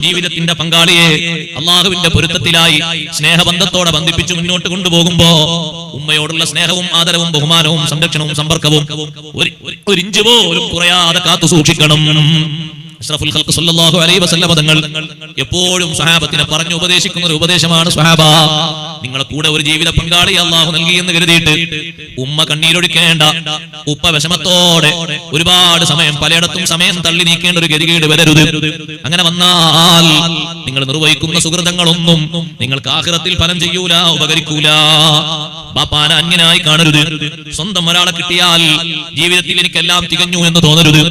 ജീവിതത്തിന്റെ പങ്കാളിയെ അള്ളാഹുവിന്റെ പൊരുത്തത്തിലായി സ്നേഹബന്ധത്തോടെ ബന്ധിപ്പിച്ചു മുന്നോട്ട് കൊണ്ടുപോകുമ്പോ ഉമ്മയോടുള്ള സ്നേഹവും ആദരവും ബഹുമാനവും സംരക്ഷണവും സമ്പർക്കവും ഒരു ഇഞ്ച് പോലും കുറയാതെ കാത്തു സൂക്ഷിക്കണം. അഷ്റഫുൽ ഖൽഖ് സല്ലല്ലാഹു അലൈഹി വസല്ലം തങ്ങൾ എപ്പോഴും സ്വഹാബത്തിനെ പറഞ്ഞു ഉപദേശിക്കുന്ന ഒരു ഉപദേശമാണ്, സ്വഹാബ, നിങ്ങളെ കൂടെ ഒരു ജീവിത പങ്കാളി അള്ളാഹു നൽകി എന്ന് കരുതിയിട്ട് ഉമ്മ കണ്ണീരൊഴിക്കേണ്ട, ഉപ്പ വിഷമത്തോടെ ഒരുപാട് സമയം പലയിടത്തും സമയം തള്ളി നീക്കേണ്ട ഒരു ഗതികേട് വരരുത്. അങ്ങനെ വന്നാൽ നിങ്ങൾ നിർവഹിക്കുന്ന സുഹൃതങ്ങളൊന്നും നിങ്ങൾക്ക് ആഖിറത്തിൽ ഫലം ചെയ്യൂല, ഉപകരിക്കൂല. ബാപ്പാന അന്യനായി കാണരുത്. സ്വന്തം ഒരാളെ കിട്ടിയാൽ ജീവിതത്തിൽ എനിക്കെല്ലാം തികഞ്ഞു എന്ന് തോന്നരുത്.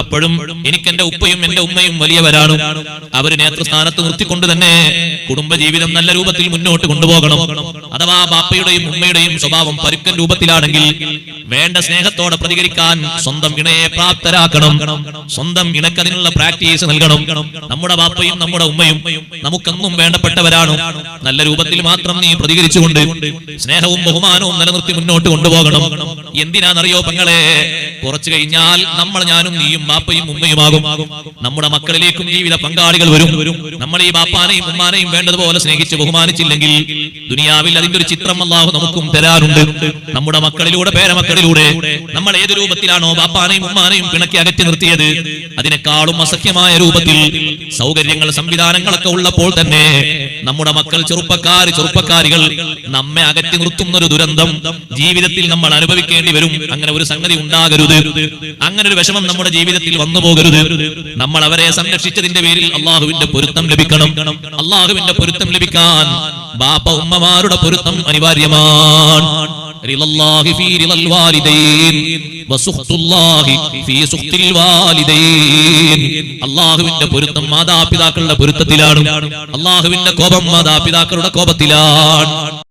അപ്പോഴും എനിക്ക് എന്റെ ഉപ്പയും എന്റെ ഉമ്മയും വലിയവരാണ്. അവര് നേതൃസ്ഥാനത്ത് നിർത്തിക്കൊണ്ട് തന്നെ കുടുംബജീവിതം നല്ല രൂപത്തിൽ മുന്നോട്ട് കൊണ്ടുപോകണം. അഥവാ ബാപ്പയുടെയും ഉമ്മയുടെയും സ്വഭാവം പരുക്കൻ രൂപത്തിലാണെങ്കിൽ വേണ്ട സ്നേഹത്തോടെ പ്രതികരിക്കാൻ സ്വന്തം ഇണയെ പ്രാപ്തരാക്കണം. സ്വന്തം ഇണക്ക് അതിനുള്ള പ്രാക്ടീസ് നൽകണം. നമ്മുടെ ബാപ്പയും നമ്മുടെ ഉമ്മയും നമുക്കെന്നും വേണ്ടപ്പെട്ടവരാണ്. നല്ല രൂപത്തിൽ മാത്രം നീ പ്രതികരിച്ചുകൊണ്ട് സ്നേഹവും ബഹുമാനവും നിലനിർത്തി മുന്നോട്ട് കൊണ്ടുപോകണം. എന്തിനാണെന്നറിയോ പെങ്ങളെ, കുറച്ചു കഴിഞ്ഞാൽ ഞാനും നീയും ബാപ്പയും ഉമ്മയുമാകും. നമ്മുടെ മക്കളിലേക്കും ജീവിത പങ്കാളികൾ വരും. നമ്മൾ ഈ ബാപ്പാനെയും ഉമ്മാനെയും വേണ്ടതുപോലെ സ്നേഹിച്ച് ബഹുമാനിച്ചില്ലെങ്കിൽ ദുനിയാവിൽ അതിന്റെ ഒരു ചിത്രം അല്ലാഹു നമുക്കും തരാറുണ്ട്. നമ്മുടെ മക്കളിലൂടെ പേരമക്കളിലൂടെ നമ്മൾ ഏത് രൂപത്തിലാണോ ബാപ്പാനെയും ഉമ്മാനെയും പിണക്കി അകറ്റി നിർത്തിയത്, അതിനേക്കാളും അസഖ്യമായ രൂപത്തിൽ സൗകര്യങ്ങൾ സംവിധാനങ്ങളൊക്കെ ഉള്ളപ്പോൾ തന്നെ നമ്മുടെ മക്കൾ ചെറുപ്പക്കാരികൾ നമ്മെ അകറ്റി നിർത്തുന്ന ഒരു ദുരന്തം ജീവിതത്തിൽ നമ്മൾ അനുഭവിക്കേണ്ടി വരും. അങ്ങനെ ഒരു സംഗതി ഉണ്ടാകരുത്. അങ്ങനെ ഒരു വിഷമം നമ്മുടെ ജീവിതത്തിൽ വന്നു പോകരുത്. നമ്മൾ അവരെ സംരക്ഷിച്ചതിന്റെ പേരിൽ അള്ളാഹുവിന്റെ പൊരുത്തം ലഭിക്കണം. അള്ളാഹുവിന്റെ പൊരുത്തം ലഭിക്കാൻ ബാപ്പ ഉമ്മമാരുടെ പൊരുത്തം അനിവാര്യമാണ്. റിളല്ലാഹി ഫീ റിളൽ വാലിദൈൻ വസുഖ്തുല്ലാഹി ഫീ സുഖ്തിൽ വാലിദൈൻ. അല്ലാഹുവിന്റെ പൊരുത്തം മാതാപിതാക്കളുടെ പൊരുത്തത്തിലാണ്. അല്ലാഹുവിന്റെ കോപം മാതാപിതാക്കളുടെ കോപത്തിലാണ്.